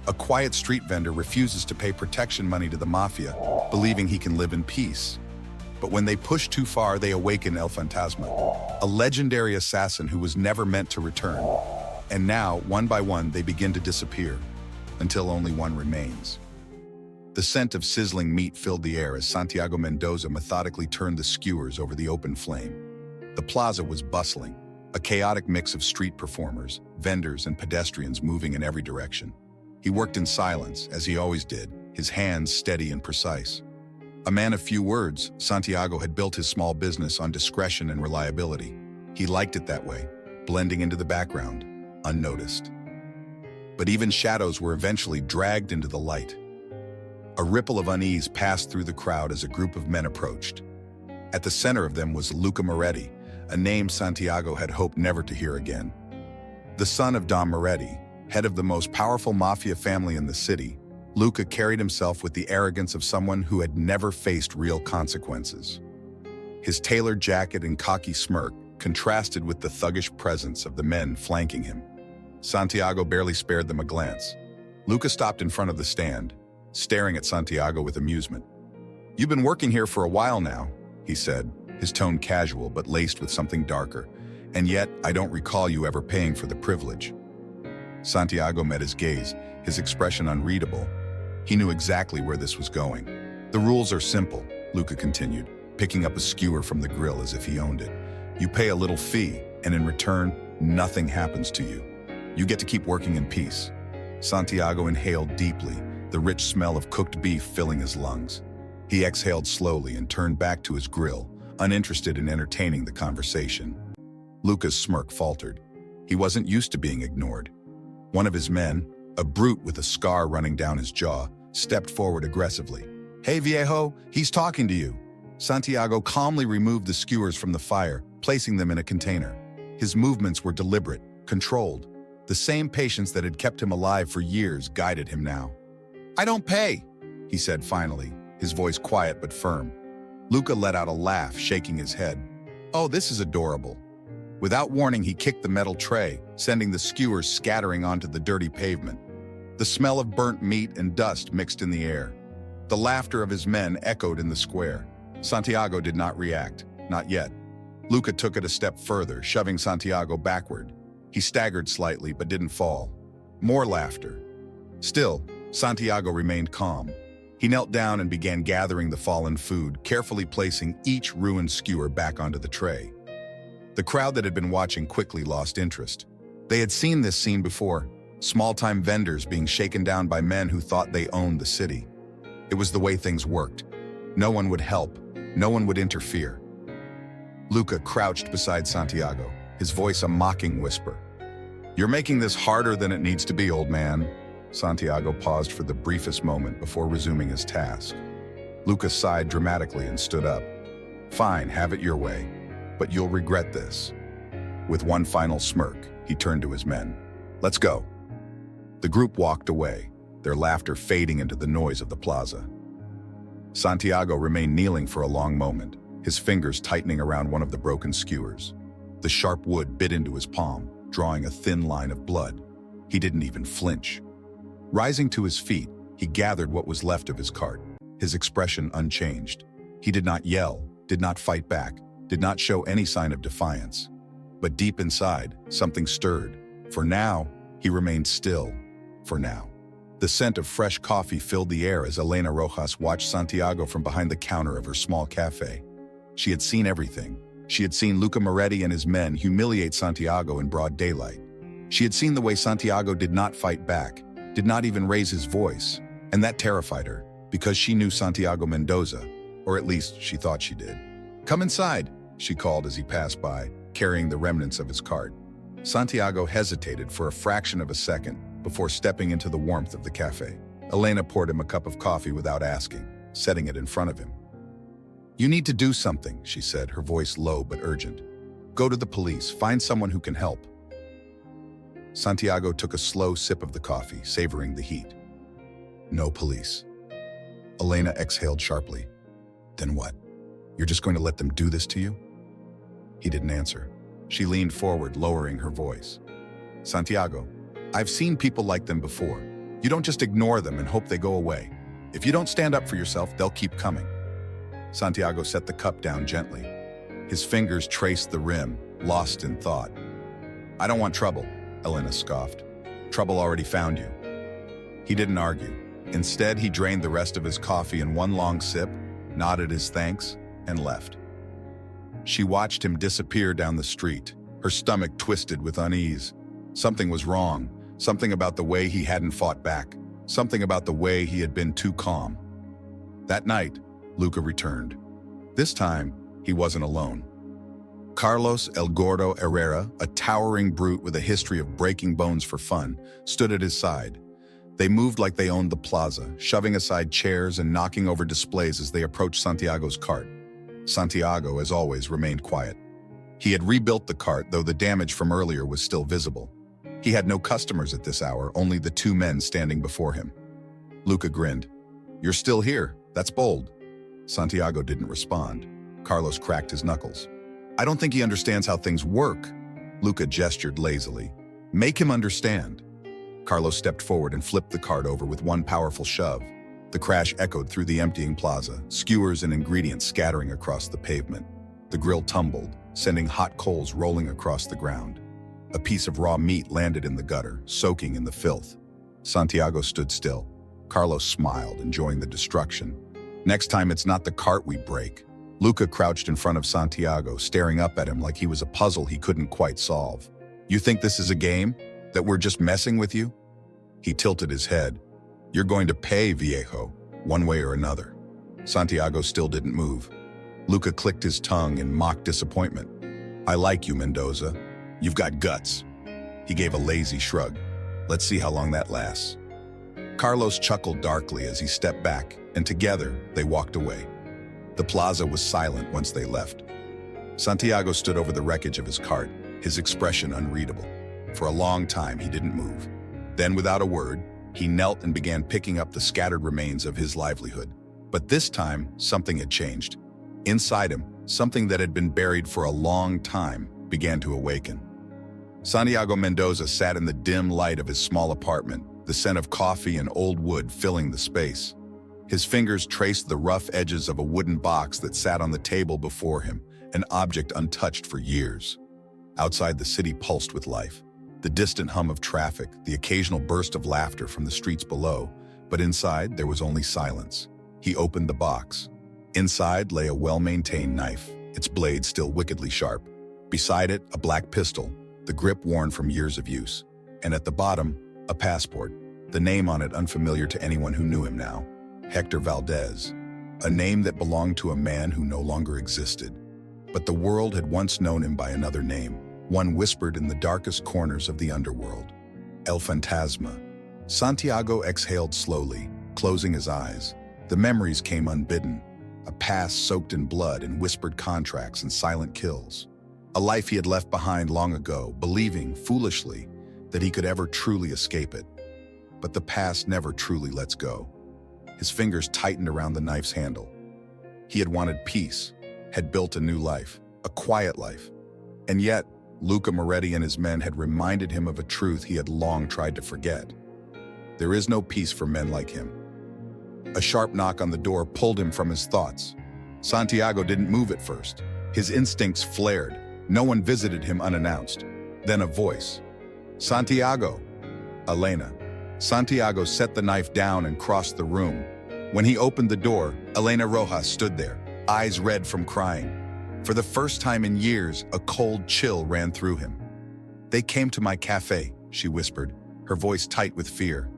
A quiet street vendor refuses to pay protection money to the Mafia, believing he can live in peace. But when they push too far, they awaken El Fantasma, a legendary assassin who was never meant to return. And now, one by one, they begin to disappear, until only one remains. The scent of sizzling meat filled the air as Santiago Mendoza methodically turned the skewers over the open flame. The plaza was bustling, a chaotic mix of street performers, vendors, and pedestrians moving in every direction. He worked in silence, as he always did, his hands steady and precise. A man of few words, Santiago had built his small business on discretion and reliability. He liked it that way, blending into the background, unnoticed. But even shadows were eventually dragged into the light. A ripple of unease passed through the crowd as a group of men approached. At the center of them was Luca Moretti, a name Santiago had hoped never to hear again. The son of Don Moretti, head of the most powerful mafia family in the city, Luca carried himself with the arrogance of someone who had never faced real consequences. His tailored jacket and cocky smirk contrasted with the thuggish presence of the men flanking him. Santiago barely spared them a glance. Luca stopped in front of the stand, staring at Santiago with amusement. "You've been working here for a while now," he said, his tone casual but laced with something darker. "And yet, I don't recall you ever paying for the privilege." Santiago met his gaze, his expression unreadable. He knew exactly where this was going. "The rules are simple," Luca continued, picking up a skewer from the grill as if he owned it. "You pay a little fee, and in return, nothing happens to you. You get to keep working in peace." Santiago inhaled deeply, the rich smell of cooked beef filling his lungs. He exhaled slowly and turned back to his grill, uninterested in entertaining the conversation. Luca's smirk faltered. He wasn't used to being ignored. One of his men, a brute with a scar running down his jaw, stepped forward aggressively. "Hey viejo, he's talking to you." Santiago calmly removed the skewers from the fire, placing them in a container. His movements were deliberate, controlled. The same patience that had kept him alive for years guided him now. "I don't pay," he said finally, his voice quiet but firm. Luca let out a laugh, shaking his head. "Oh, this is adorable." Without warning, he kicked the metal tray, sending the skewers scattering onto the dirty pavement. The smell of burnt meat and dust mixed in the air. The laughter of his men echoed in the square. Santiago did not react, not yet. Luca took it a step further, shoving Santiago backward. He staggered slightly but didn't fall. More laughter. Still, Santiago remained calm. He knelt down and began gathering the fallen food, carefully placing each ruined skewer back onto the tray. The crowd that had been watching quickly lost interest. They had seen this scene before, small-time vendors being shaken down by men who thought they owned the city. It was the way things worked. No one would help, no one would interfere. Luca crouched beside Santiago, his voice a mocking whisper. "You're making this harder than it needs to be, old man." Santiago paused for the briefest moment before resuming his task. Luca sighed dramatically and stood up. "Fine, have it your way, but you'll regret this." With one final smirk, he turned to his men. "Let's go." The group walked away, their laughter fading into the noise of the plaza. Santiago remained kneeling for a long moment, his fingers tightening around one of the broken skewers. The sharp wood bit into his palm, drawing a thin line of blood. He didn't even flinch. Rising to his feet, he gathered what was left of his cart, his expression unchanged. He did not yell, did not fight back, did not show any sign of defiance. But deep inside, something stirred. For now, he remained still. For now. The scent of fresh coffee filled the air as Elena Rojas watched Santiago from behind the counter of her small cafe. She had seen everything. She had seen Luca Moretti and his men humiliate Santiago in broad daylight. She had seen the way Santiago did not fight back, did not even raise his voice, and that terrified her, because she knew Santiago Mendoza, or at least she thought she did. "Come inside," she called as he passed by, carrying the remnants of his cart. Santiago hesitated for a fraction of a second before stepping into the warmth of the cafe. Elena poured him a cup of coffee without asking, setting it in front of him. "You need to do something," she said, her voice low but urgent. "Go to the police, find someone who can help." Santiago took a slow sip of the coffee, savoring the heat. "No police." Elena exhaled sharply. "Then what? You're just going to let them do this to you?" He didn't answer. She leaned forward, lowering her voice. "Santiago, I've seen people like them before. You don't just ignore them and hope they go away. If you don't stand up for yourself, they'll keep coming. Santiago set the cup down gently. His fingers traced the rim, lost in thought. I don't want trouble, Elena scoffed. Trouble already found you. He didn't argue. Instead, he drained the rest of his coffee in one long sip, nodded his thanks, and left. She watched him disappear down the street, her stomach twisted with unease. Something was wrong, something about the way he hadn't fought back, something about the way he had been too calm. That night, Luca returned. This time, he wasn't alone. Carlos El Gordo Herrera, a towering brute with a history of breaking bones for fun, stood at his side. They moved like they owned the plaza, shoving aside chairs and knocking over displays as they approached Santiago's cart. Santiago, as always, remained quiet. He had rebuilt the cart, though the damage from earlier was still visible. He had no customers at this hour, only the two men standing before him. Luca grinned. You're still here. That's bold. Santiago didn't respond. Carlos cracked his knuckles. I don't think he understands how things work. Luca gestured lazily. Make him understand. Carlos stepped forward and flipped the cart over with one powerful shove. The crash echoed through the emptying plaza, skewers and ingredients scattering across the pavement. The grill tumbled, sending hot coals rolling across the ground. A piece of raw meat landed in the gutter, soaking in the filth. Santiago stood still. Carlos smiled, enjoying the destruction. Next time, it's not the cart we break. Luca crouched in front of Santiago, staring up at him like he was a puzzle he couldn't quite solve. You think this is a game? That we're just messing with you? He tilted his head. You're going to pay, viejo, one way or another. Santiago still didn't move. Luca clicked his tongue in mock disappointment. I like you, Mendoza. You've got guts. He gave a lazy shrug. Let's see how long that lasts. Carlos chuckled darkly as he stepped back, and together they walked away. The plaza was silent once they left. Santiago stood over the wreckage of his cart, his expression unreadable. For a long time, he didn't move. Then, without a word, he knelt and began picking up the scattered remains of his livelihood. But this time, something had changed. Inside him, something that had been buried for a long time began to awaken. Santiago Mendoza sat in the dim light of his small apartment, the scent of coffee and old wood filling the space. His fingers traced the rough edges of a wooden box that sat on the table before him, an object untouched for years. Outside, the city pulsed with life. The distant hum of traffic, the occasional burst of laughter from the streets below, but inside there was only silence. He opened the box. Inside lay a well-maintained knife, its blade still wickedly sharp. Beside it, a black pistol, the grip worn from years of use. And at the bottom, a passport, the name on it unfamiliar to anyone who knew him now. Hector Valdez, a name that belonged to a man who no longer existed. But the world had once known him by another name, one whispered in the darkest corners of the underworld. El Fantasma. Santiago exhaled slowly, closing his eyes. The memories came unbidden, a past soaked in blood and whispered contracts and silent kills. A life he had left behind long ago, believing, foolishly, that he could ever truly escape it. But the past never truly lets go. His fingers tightened around the knife's handle. He had wanted peace, had built a new life, a quiet life. And yet, Luca Moretti and his men had reminded him of a truth he had long tried to forget. There is no peace for men like him. A sharp knock on the door pulled him from his thoughts. Santiago didn't move at first. His instincts flared. No one visited him unannounced. Then a voice. Santiago. Elena. Santiago set the knife down and crossed the room. When he opened the door, Elena Rojas stood there, eyes red from crying. For the first time in years, a cold chill ran through him. They came to my cafe, she whispered, her voice tight with fear.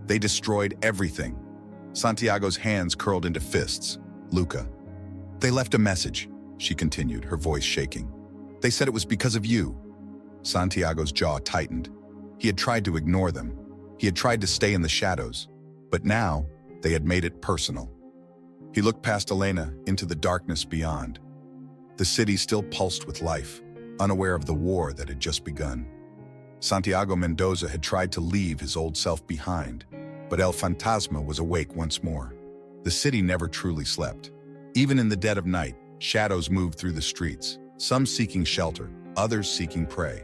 They destroyed everything. Santiago's hands curled into fists. Luca. They left a message, she continued, her voice shaking. They said it was because of you. Santiago's jaw tightened. He had tried to ignore them. He had tried to stay in the shadows. But now, they had made it personal. He looked past Elena into the darkness beyond. The city still pulsed with life, unaware of the war that had just begun. Santiago Mendoza had tried to leave his old self behind, but El Fantasma was awake once more. The city never truly slept. Even in the dead of night, shadows moved through the streets, some seeking shelter, others seeking prey.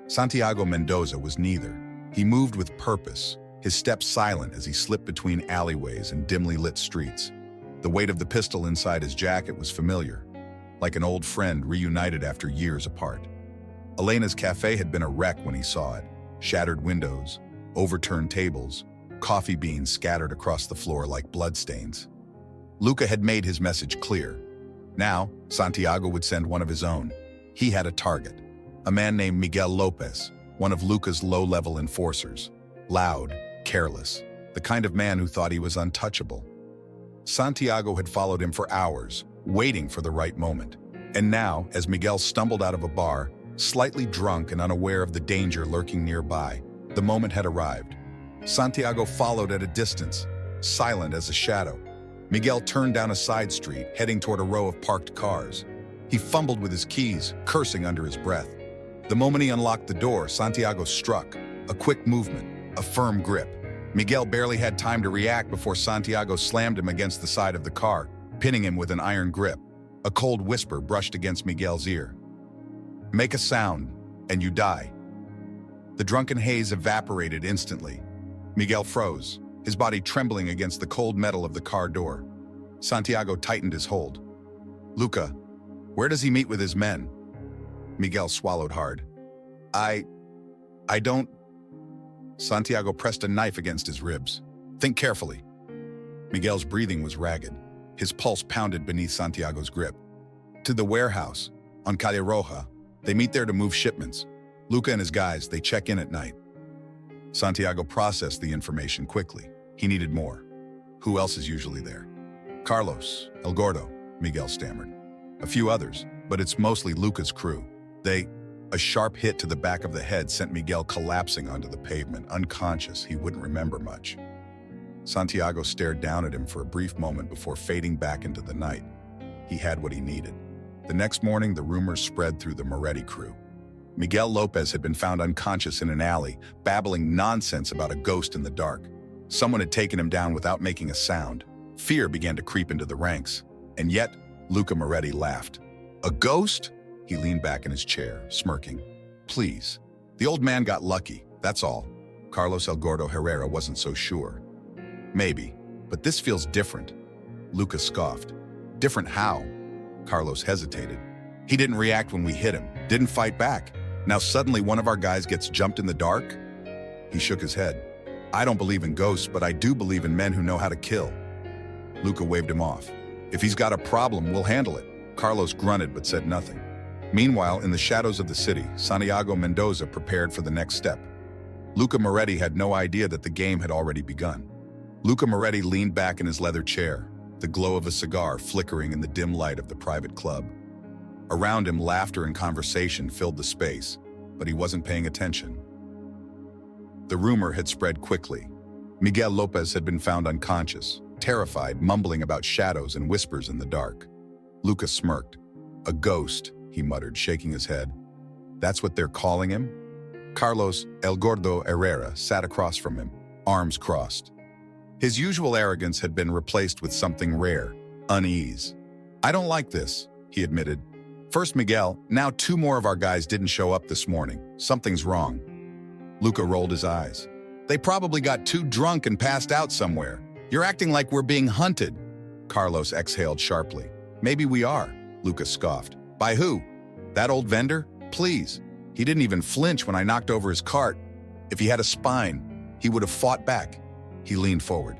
Santiago Mendoza was neither. He moved with purpose, his steps silent as he slipped between alleyways and dimly lit streets. The weight of the pistol inside his jacket was familiar, like an old friend reunited after years apart. Elena's cafe had been a wreck when he saw it. Shattered windows, overturned tables, coffee beans scattered across the floor like bloodstains. Luca had made his message clear. Now, Santiago would send one of his own. He had a target, a man named Miguel Lopez, one of Luca's low-level enforcers. Loud, careless, the kind of man who thought he was untouchable. Santiago had followed him for hours, waiting for the right moment. And now, as Miguel stumbled out of a bar, slightly drunk and unaware of the danger lurking nearby, the moment had arrived. Santiago followed at a distance, silent as a shadow. Miguel turned down a side street, heading toward a row of parked cars. He fumbled with his keys, cursing under his breath. The moment he unlocked the door, Santiago struck. A quick movement, a firm grip. Miguel barely had time to react before Santiago slammed him against the side of the car, pinning him with an iron grip. A cold whisper brushed against Miguel's ear. "Make a sound, and you die." The drunken haze evaporated instantly. Miguel froze, his body trembling against the cold metal of the car door. Santiago tightened his hold. "Luca, where does he meet with his men?" Miguel swallowed hard. I don't..." Santiago pressed a knife against his ribs. "Think carefully." Miguel's breathing was ragged. His pulse pounded beneath Santiago's grip. "To the warehouse, on Calle Roja. They meet there to move shipments. Luca and his guys, they check in at night." Santiago processed the information quickly. He needed more. "Who else is usually there?" "Carlos, El Gordo," Miguel stammered. "A few others, but it's mostly Luca's crew. A sharp hit to the back of the head sent Miguel collapsing onto the pavement, unconscious. He wouldn't remember much. Santiago stared down at him for a brief moment before fading back into the night. He had what he needed. The next morning, the rumors spread through the Moretti crew. Miguel Lopez had been found unconscious in an alley, babbling nonsense about a ghost in the dark. Someone had taken him down without making a sound. Fear began to creep into the ranks. And yet, Luca Moretti laughed. "A ghost?" He leaned back in his chair, smirking. "Please. The old man got lucky, that's all." Carlos El Gordo Herrera wasn't so sure. "Maybe, but this feels different." Luca scoffed. "Different how?" Carlos hesitated. "He didn't react when we hit him, didn't fight back. Now suddenly one of our guys gets jumped in the dark?" He shook his head. "I don't believe in ghosts, but I do believe in men who know how to kill." Luca waved him off. "If he's got a problem, we'll handle it." Carlos grunted but said nothing. Meanwhile, in the shadows of the city, Santiago Mendoza prepared for the next step. Luca Moretti had no idea that the game had already begun. Luca Moretti leaned back in his leather chair, the glow of a cigar flickering in the dim light of the private club. Around him, laughter and conversation filled the space, but he wasn't paying attention. The rumor had spread quickly. Miguel Lopez had been found unconscious, terrified, mumbling about shadows and whispers in the dark. Luca smirked. "A ghost," he muttered, shaking his head. "That's what they're calling him?" Carlos El Gordo Herrera sat across from him, arms crossed. His usual arrogance had been replaced with something rare, unease. "I don't like this," he admitted. "First Miguel, now 2 more of our guys didn't show up this morning. Something's wrong." Luca rolled his eyes. "They probably got too drunk and passed out somewhere. You're acting like we're being hunted." Carlos exhaled sharply. "Maybe we are," Luca scoffed. "By who? That old vendor? Please. He didn't even flinch when I knocked over his cart. If he had a spine, he would have fought back." He leaned forward.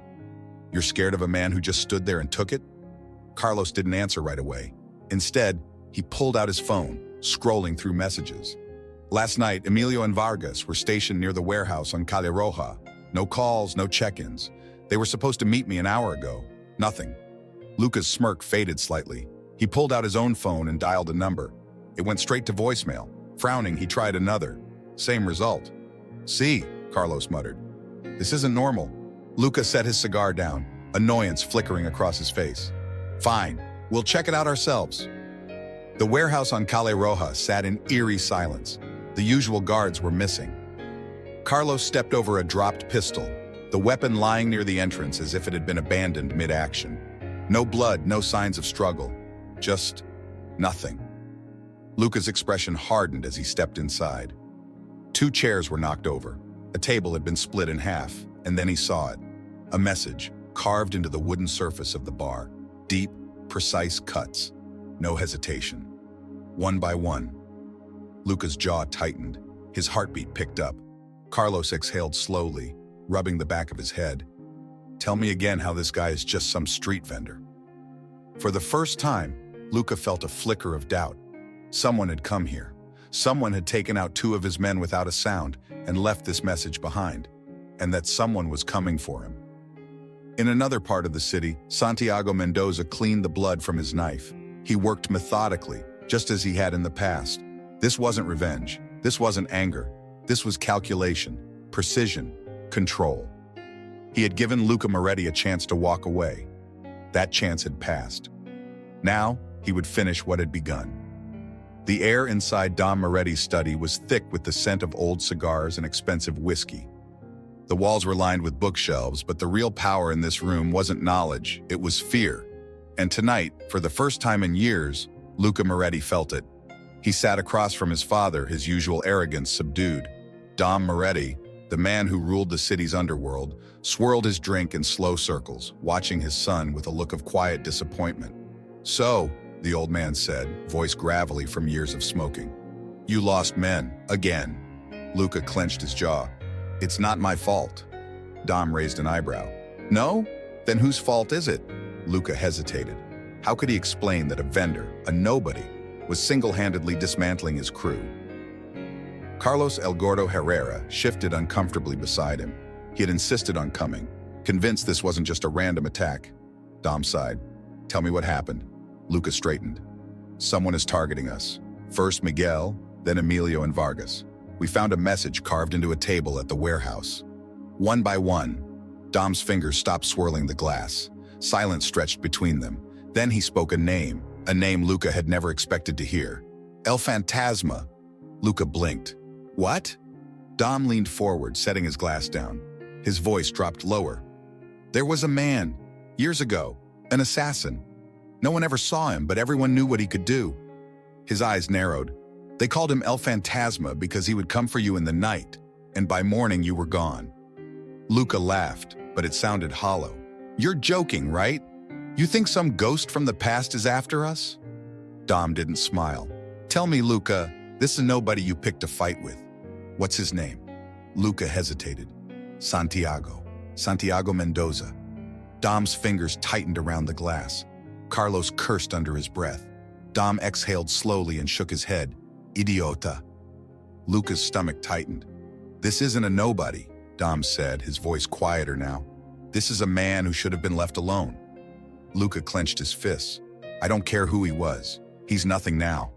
"You're scared of a man who just stood there and took it?" Carlos didn't answer right away. Instead, he pulled out his phone, scrolling through messages. Last night, Emilio and Vargas were stationed near the warehouse on Calle Roja. No calls, no check-ins. They were supposed to meet me an hour ago. Nothing. Luca's smirk faded slightly. He pulled out his own phone and dialed a number. It went straight to voicemail. Frowning, he tried another. Same result. "See," Carlos muttered. "This isn't normal." Luca set his cigar down, annoyance flickering across his face. "Fine, we'll check it out ourselves." The warehouse on Calle Roja sat in eerie silence. The usual guards were missing. Carlos stepped over a dropped pistol, the weapon lying near the entrance as if it had been abandoned mid-action. No blood, no signs of struggle. Just nothing. Luca's expression hardened as he stepped inside. 2 chairs were knocked over. A table had been split in half, And then he saw it. A message carved into the wooden surface of the bar. Deep, precise cuts. No hesitation. One by one. Luca's jaw tightened. His heartbeat picked up. Carlos exhaled slowly, rubbing the back of his head. Tell me again how this guy is just some street vendor. For the first time, Luca felt a flicker of doubt. Someone had come here. Someone had taken out 2 of his men without a sound and left this message behind. And that someone was coming for him. In another part of the city, Santiago Mendoza cleaned the blood from his knife. He worked methodically, just as he had in the past. This wasn't revenge. This wasn't anger. This was calculation, precision, control. He had given Luca Moretti a chance to walk away. That chance had passed. Now, he would finish what had begun. The air inside Dom Moretti's study was thick with the scent of old cigars and expensive whiskey. The walls were lined with bookshelves, but the real power in this room wasn't knowledge, it was fear. And tonight, for the first time in years, Luca Moretti felt it. He sat across from his father, his usual arrogance subdued. Dom Moretti, the man who ruled the city's underworld, swirled his drink in slow circles, watching his son with a look of quiet disappointment. So, the old man said, voice gravelly from years of smoking. You lost men, again. Luca clenched his jaw. It's not my fault. Dom raised an eyebrow. No? Then whose fault is it? Luca hesitated. How could he explain that a vendor, a nobody, was single-handedly dismantling his crew? Carlos El Gordo Herrera shifted uncomfortably beside him. He had insisted on coming, convinced this wasn't just a random attack. Dom sighed. Tell me what happened. Luca straightened. Someone is targeting us. First Miguel, then Emilio and Vargas. We found a message carved into a table at the warehouse. One by one, Dom's fingers stopped swirling the glass. Silence stretched between them. Then he spoke a name Luca had never expected to hear. El Fantasma. Luca blinked. What? Dom leaned forward, setting his glass down. His voice dropped lower. There was a man, years ago, an assassin. No one ever saw him, but everyone knew what he could do. His eyes narrowed. They called him El Fantasma because he would come for you in the night, and by morning you were gone. Luca laughed, but it sounded hollow. You're joking, right? You think some ghost from the past is after us? Dom didn't smile. Tell me, Luca, this is nobody you picked a fight with. What's his name? Luca hesitated. Santiago Mendoza. Dom's fingers tightened around the glass. Carlos cursed under his breath. Dom exhaled slowly and shook his head. Idiota. Luca's stomach tightened. This isn't a nobody, Dom said, his voice quieter now. This is a man who should have been left alone. Luca clenched his fists. I don't care who he was. He's nothing now.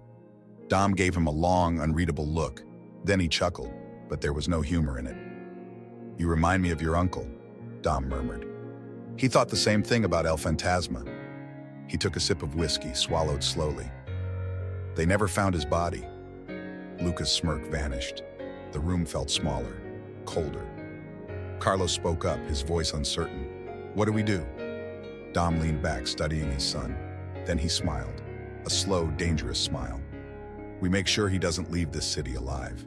Dom gave him a long, unreadable look. Then he chuckled, but there was no humor in it. You remind me of your uncle, Dom murmured. He thought the same thing about El Fantasma. He took a sip of whiskey, swallowed slowly. They never found his body. Luca's smirk vanished. The room felt smaller, colder. Carlos spoke up, his voice uncertain. What do we do? Dom leaned back, studying his son. Then he smiled, a slow, dangerous smile. We make sure he doesn't leave this city alive.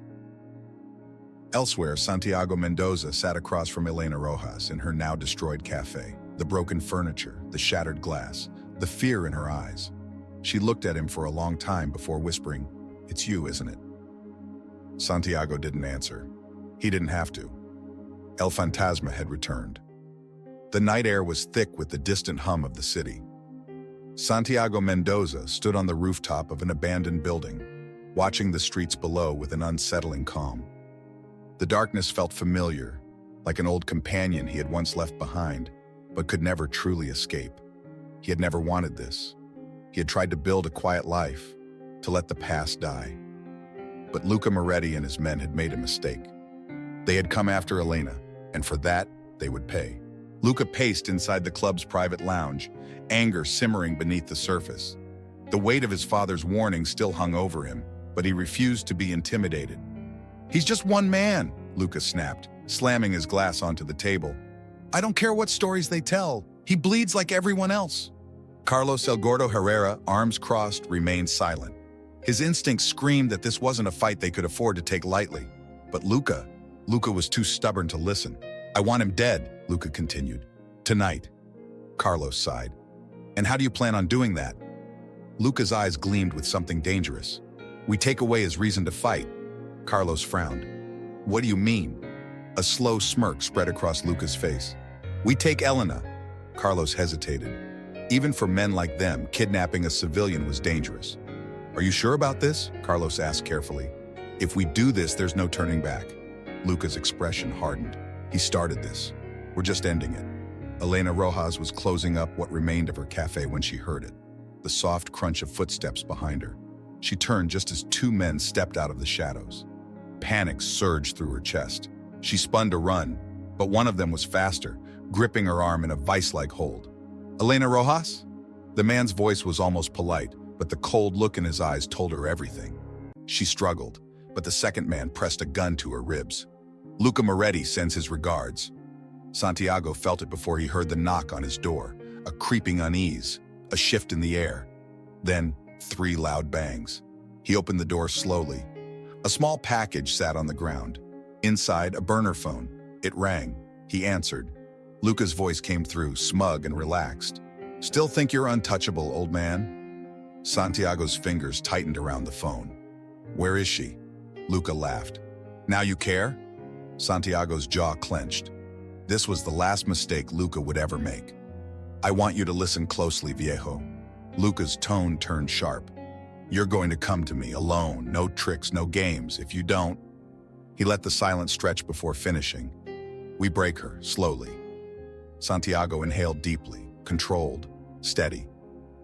Elsewhere, Santiago Mendoza sat across from Elena Rojas in her now-destroyed cafe. The broken furniture, the shattered glass, the fear in her eyes. She looked at him for a long time before whispering, It's you, isn't it? Santiago didn't answer. He didn't have to. El Fantasma had returned. The night air was thick with the distant hum of the city. Santiago Mendoza stood on the rooftop of an abandoned building, watching the streets below with an unsettling calm. The darkness felt familiar, like an old companion he had once left behind, but could never truly escape. He had never wanted this. He had tried to build a quiet life, to let the past die. But Luca Moretti and his men had made a mistake. They had come after Elena, and for that, they would pay. Luca paced inside the club's private lounge, anger simmering beneath the surface. The weight of his father's warning still hung over him, but he refused to be intimidated. He's just one man, Luca snapped, slamming his glass onto the table. I don't care what stories they tell. He bleeds like everyone else. Carlos El Gordo Herrera, arms crossed, remained silent. His instincts screamed that this wasn't a fight they could afford to take lightly. But Luca was too stubborn to listen. I want him dead, Luca continued. Tonight. Carlos sighed. And how do you plan on doing that? Luca's eyes gleamed with something dangerous. We take away his reason to fight. Carlos frowned. What do you mean? A slow smirk spread across Luca's face. We take Elena. Carlos hesitated. Even for men like them, kidnapping a civilian was dangerous. Are you sure about this? Carlos asked carefully. If we do this, there's no turning back. Luca's expression hardened. He started this. We're just ending it. Elena Rojas was closing up what remained of her cafe when she heard it. The soft crunch of footsteps behind her. She turned just as two men stepped out of the shadows. Panic surged through her chest. She spun to run, but one of them was faster, gripping her arm in a vice-like hold. Elena Rojas? The man's voice was almost polite, but the cold look in his eyes told her everything. She struggled, but the second man pressed a gun to her ribs. Luca Moretti sends his regards. Santiago felt it before he heard the knock on his door, a creeping unease, a shift in the air. Then, 3 loud bangs. He opened the door slowly. A small package sat on the ground. Inside, a burner phone. It rang. He answered. Luca's voice came through, smug and relaxed. Still think you're untouchable, old man? Santiago's fingers tightened around the phone. Where is she? Luca laughed. Now you care? Santiago's jaw clenched. This was the last mistake Luca would ever make. I want you to listen closely, viejo. Luca's tone turned sharp. You're going to come to me alone, no tricks, no games. If you don't... He let the silence stretch before finishing. We break her, slowly. Santiago inhaled deeply, controlled, steady.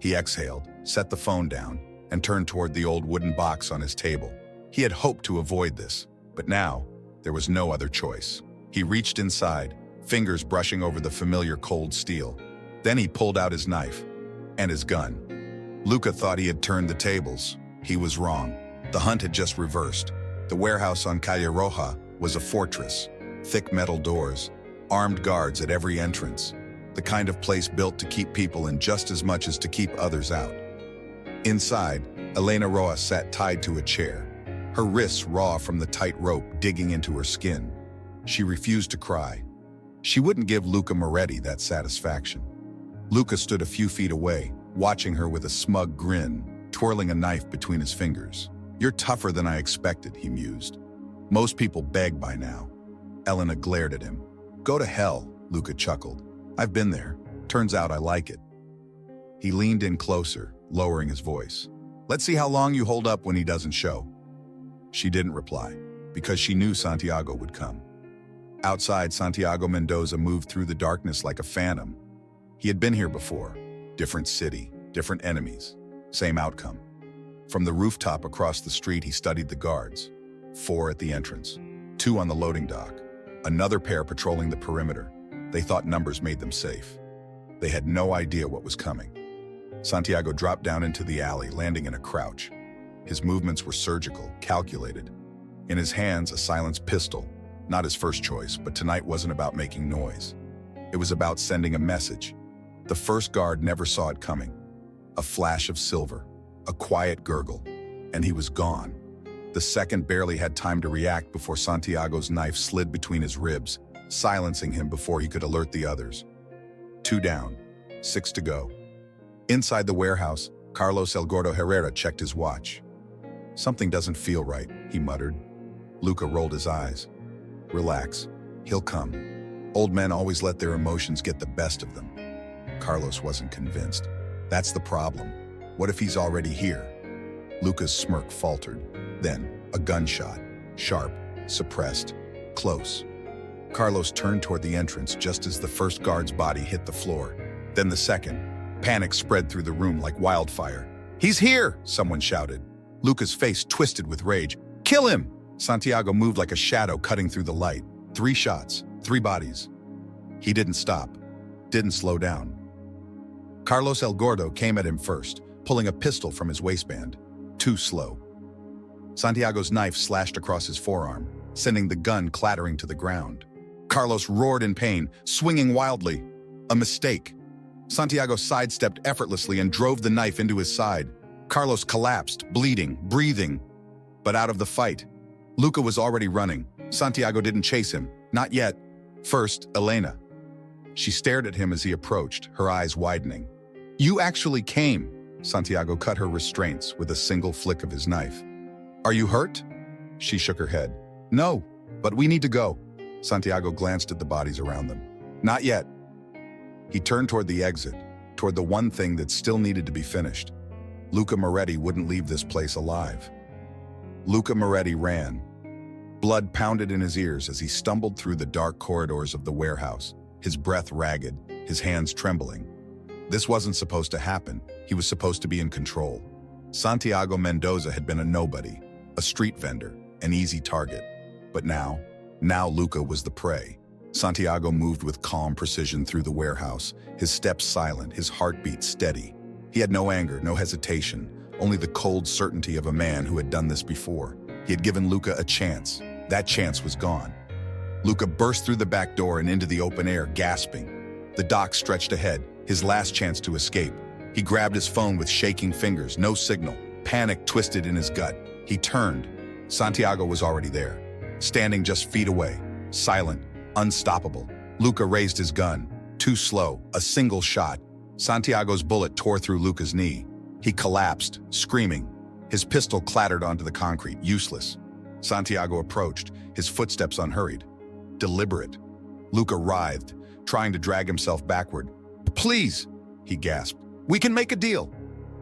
He exhaled, set the phone down, and turned toward the old wooden box on his table. He had hoped to avoid this, but now there was no other choice. He reached inside, fingers brushing over the familiar cold steel. Then he pulled out his knife and his gun. Luca thought he had turned the tables. He was wrong. The hunt had just reversed. The warehouse on Calle Roja was a fortress. Thick metal doors, armed guards at every entrance. The kind of place built to keep people in just as much as to keep others out. Inside, Elena Rojas sat tied to a chair, her wrists raw from the tight rope digging into her skin. She refused to cry. She wouldn't give Luca Moretti that satisfaction. Luca stood a few feet away, watching her with a smug grin, twirling a knife between his fingers. You're tougher than I expected, he mused. Most people beg by now. Elena glared at him. Go to hell, Luca chuckled. I've been there. Turns out I like it. He leaned in closer, lowering his voice. Let's see how long you hold up when he doesn't show. She didn't reply, because she knew Santiago would come. Outside, Santiago Mendoza moved through the darkness like a phantom. He had been here before. Different city, different enemies, same outcome. From the rooftop across the street, he studied the guards. 4 at the entrance, 2 on the loading dock, another pair patrolling the perimeter. They thought numbers made them safe. They had no idea what was coming. Santiago dropped down into the alley, landing in a crouch. His movements were surgical, calculated. In his hands, a silenced pistol. Not his first choice, but tonight wasn't about making noise. It was about sending a message. The first guard never saw it coming. A flash of silver, a quiet gurgle, and he was gone. The second barely had time to react before Santiago's knife slid between his ribs, silencing him before he could alert the others. 2 down, 6 to go. Inside the warehouse, Carlos El Gordo Herrera checked his watch. Something doesn't feel right, he muttered. Luca rolled his eyes. Relax, he'll come. Old men always let their emotions get the best of them. Carlos wasn't convinced. That's the problem. What if he's already here? Luca's smirk faltered. Then, a gunshot. Sharp, suppressed, close. Carlos turned toward the entrance just as the first guard's body hit the floor. Then the second. Panic spread through the room like wildfire. He's here, someone shouted. Luca's face twisted with rage. Kill him! Santiago moved like a shadow cutting through the light. 3 shots, 3 bodies. He didn't stop, didn't slow down. Carlos El Gordo came at him first, pulling a pistol from his waistband. Too slow. Santiago's knife slashed across his forearm, sending the gun clattering to the ground. Carlos roared in pain, swinging wildly. A mistake. Santiago sidestepped effortlessly and drove the knife into his side. Carlos collapsed, bleeding, breathing, but out of the fight. Luca was already running. Santiago didn't chase him. Not yet. First, Elena. She stared at him as he approached, her eyes widening. You actually came. Santiago cut her restraints with a single flick of his knife. Are you hurt? She shook her head. No, but we need to go. Santiago glanced at the bodies around them. Not yet. He turned toward the exit, toward the one thing that still needed to be finished. Luca Moretti wouldn't leave this place alive. Luca Moretti ran. Blood pounded in his ears as he stumbled through the dark corridors of the warehouse, his breath ragged, his hands trembling. This wasn't supposed to happen. He was supposed to be in control. Santiago Mendoza had been a nobody, a street vendor, an easy target. But now Luca was the prey. Santiago moved with calm precision through the warehouse, his steps silent, his heartbeat steady. He had no anger, no hesitation, only the cold certainty of a man who had done this before. He had given Luca a chance. That chance was gone. Luca burst through the back door and into the open air, gasping. The dock stretched ahead, his last chance to escape. He grabbed his phone with shaking fingers, no signal. Panic twisted in his gut. He turned. Santiago was already there, standing just feet away, silent, unstoppable. Luca raised his gun. Too slow, a single shot. Santiago's bullet tore through Luca's knee. He collapsed, screaming. His pistol clattered onto the concrete, useless. Santiago approached, his footsteps unhurried. Deliberate. Luca writhed, trying to drag himself backward. Please, he gasped. We can make a deal.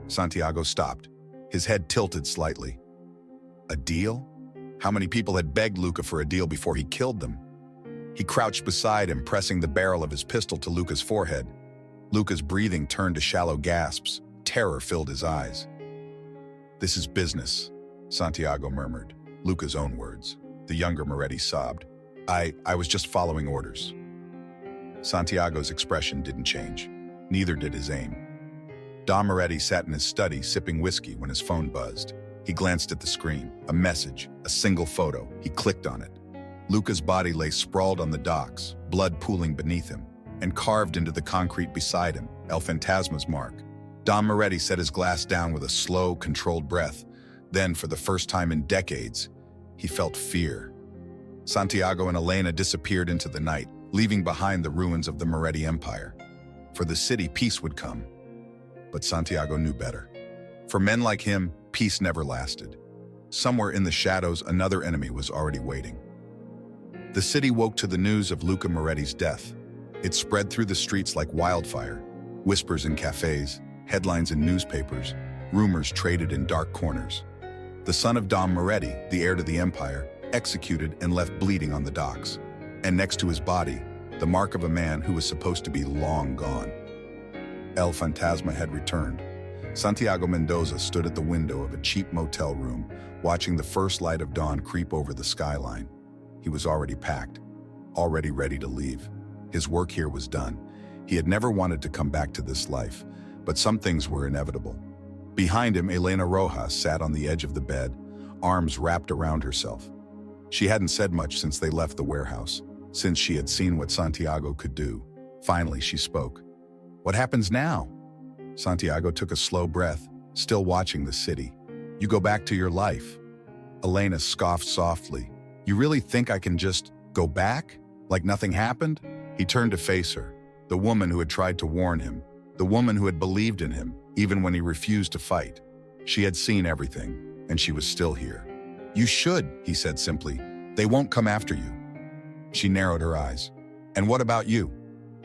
Santiago stopped, his head tilted slightly. A deal? How many people had begged Luca for a deal before he killed them? He crouched beside him, pressing the barrel of his pistol to Luca's forehead. Luca's breathing turned to shallow gasps. Terror filled his eyes. This is business, Santiago murmured. Luca's own words. The younger Moretti sobbed. I was just following orders. Santiago's expression didn't change. Neither did his aim. Don Moretti sat in his study, sipping whiskey when his phone buzzed. He glanced at the screen. A message, a single photo. He clicked on it. Luca's body lay sprawled on the docks, blood pooling beneath him, and carved into the concrete beside him, El Fantasma's mark. Don Moretti set his glass down with a slow, controlled breath. Then, for the first time in decades, he felt fear. Santiago and Elena disappeared into the night, leaving behind the ruins of the Moretti Empire. For the city, peace would come. But Santiago knew better. For men like him, peace never lasted. Somewhere in the shadows, another enemy was already waiting. The city woke to the news of Luca Moretti's death. It spread through the streets like wildfire. Whispers in cafes, headlines in newspapers, rumors traded in dark corners. The son of Don Moretti, the heir to the empire, executed and left bleeding on the docks. And next to his body, the mark of a man who was supposed to be long gone. El Fantasma had returned. Santiago Mendoza stood at the window of a cheap motel room, watching the first light of dawn creep over the skyline. He was already packed, already ready to leave. His work here was done. He had never wanted to come back to this life, but some things were inevitable. Behind him, Elena Rojas sat on the edge of the bed, arms wrapped around herself. She hadn't said much since they left the warehouse, since she had seen what Santiago could do. Finally, she spoke. What happens now? Santiago took a slow breath, still watching the city. You go back to your life. Elena scoffed softly. You really think I can just go back? Like nothing happened? He turned to face her, the woman who had tried to warn him, the woman who had believed in him, even when he refused to fight. She had seen everything, and she was still here. You should, he said simply. They won't come after you. She narrowed her eyes. And what about you?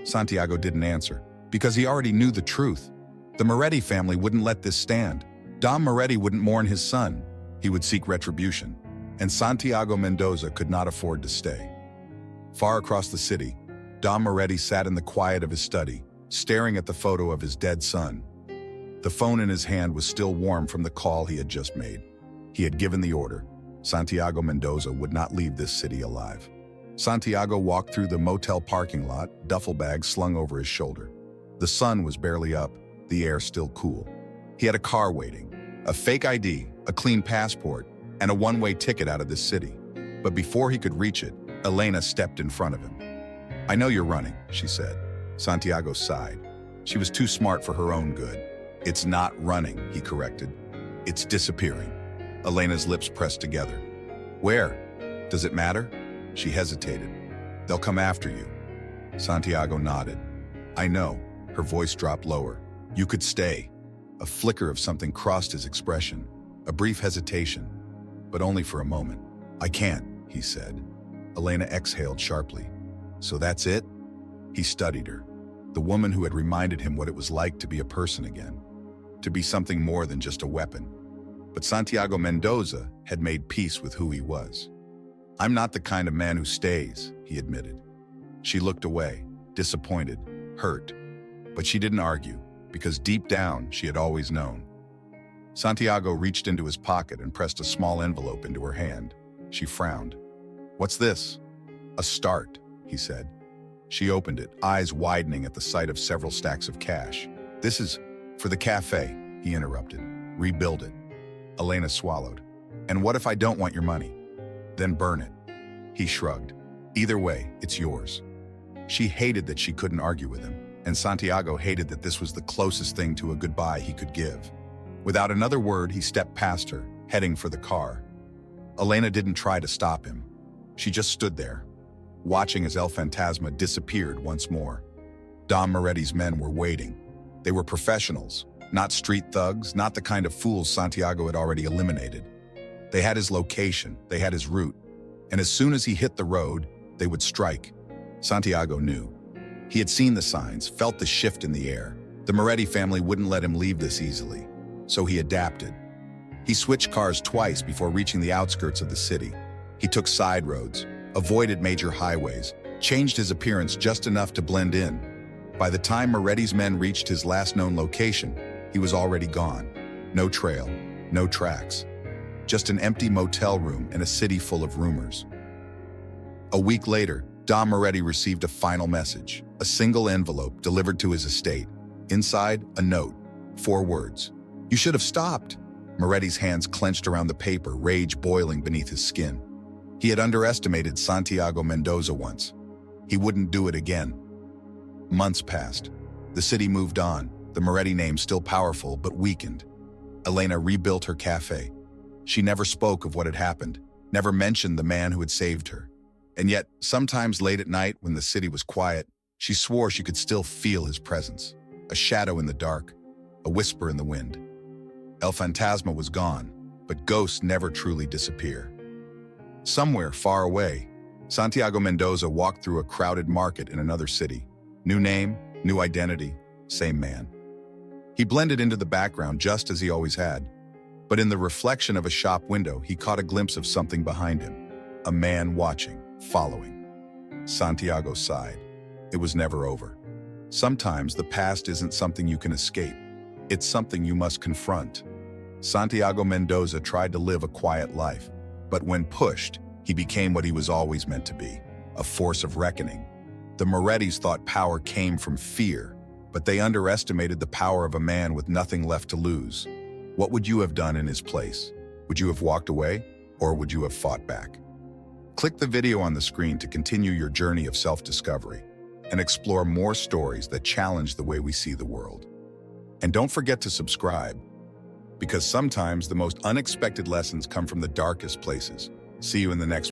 Santiago didn't answer, because he already knew the truth. The Moretti family wouldn't let this stand. Don Moretti wouldn't mourn his son. He would seek retribution. And Santiago Mendoza could not afford to stay. Far across the city, Don Moretti sat in the quiet of his study, staring at the photo of his dead son. The phone in his hand was still warm from the call he had just made. He had given the order. Santiago Mendoza would not leave this city alive. Santiago walked through the motel parking lot, duffel bag slung over his shoulder. The sun was barely up, the air still cool. He had a car waiting, a fake ID, a clean passport, and a one-way ticket out of this city. But before he could reach it, Elena stepped in front of him. I know you're running, she said. Santiago sighed. She was too smart for her own good. It's not running, he corrected. It's disappearing. Elena's lips pressed together. Where? Does it matter? She hesitated. They'll come after you. Santiago nodded. I know. Her voice dropped lower. You could stay. A flicker of something crossed his expression, a brief hesitation, but only for a moment. I can't, he said. Elena exhaled sharply. So that's it? He studied her, the woman who had reminded him what it was like to be a person again, to be something more than just a weapon. But Santiago Mendoza had made peace with who he was. I'm not the kind of man who stays, he admitted. She looked away, disappointed, hurt, but she didn't argue, because deep down she had always known. Santiago reached into his pocket and pressed a small envelope into her hand. She frowned. What's this? A start, he said. She opened it, eyes widening at the sight of several stacks of cash. This is for the cafe, he interrupted. Rebuild it. Elena swallowed. And what if I don't want your money? Then burn it. He shrugged. Either way, it's yours. She hated that she couldn't argue with him, and Santiago hated that this was the closest thing to a goodbye he could give. Without another word, he stepped past her, heading for the car. Elena didn't try to stop him. She just stood there, watching as El Fantasma disappeared once more. Dom Moretti's men were waiting. They were professionals, not street thugs, not the kind of fools Santiago had already eliminated. They had his location, they had his route, and as soon as he hit the road, they would strike. Santiago knew. He had seen the signs, felt the shift in the air. The Moretti family wouldn't let him leave this easily, so he adapted. He switched cars twice before reaching the outskirts of the city. He took side roads, avoided major highways, changed his appearance just enough to blend in. By the time Moretti's men reached his last known location, he was already gone. No trail, no tracks. Just an empty motel room in a city full of rumors. A week later, Dom Moretti received a final message, a single envelope delivered to his estate. Inside, a note, 4 words. You should have stopped. Moretti's hands clenched around the paper, rage boiling beneath his skin. He had underestimated Santiago Mendoza once. He wouldn't do it again. Months passed. The city moved on, the Moretti name still powerful but weakened. Elena rebuilt her cafe. She never spoke of what had happened, never mentioned the man who had saved her. And yet, sometimes late at night when the city was quiet, she swore she could still feel his presence. A shadow in the dark, a whisper in the wind. El Fantasma was gone, but ghosts never truly disappear. Somewhere far away, Santiago Mendoza walked through a crowded market in another city. New name, new identity, same man. He blended into the background just as he always had. But in the reflection of a shop window, he caught a glimpse of something behind him. A man watching, following. Santiago sighed. It was never over. Sometimes the past isn't something you can escape. It's something you must confront. Santiago Mendoza tried to live a quiet life, but when pushed, he became what he was always meant to be, a force of reckoning. The Morettis thought power came from fear, but they underestimated the power of a man with nothing left to lose. What would you have done in his place? Would you have walked away, or would you have fought back? Click the video on the screen to continue your journey of self-discovery and explore more stories that challenge the way we see the world. And don't forget to subscribe, because sometimes the most unexpected lessons come from the darkest places. See you in the next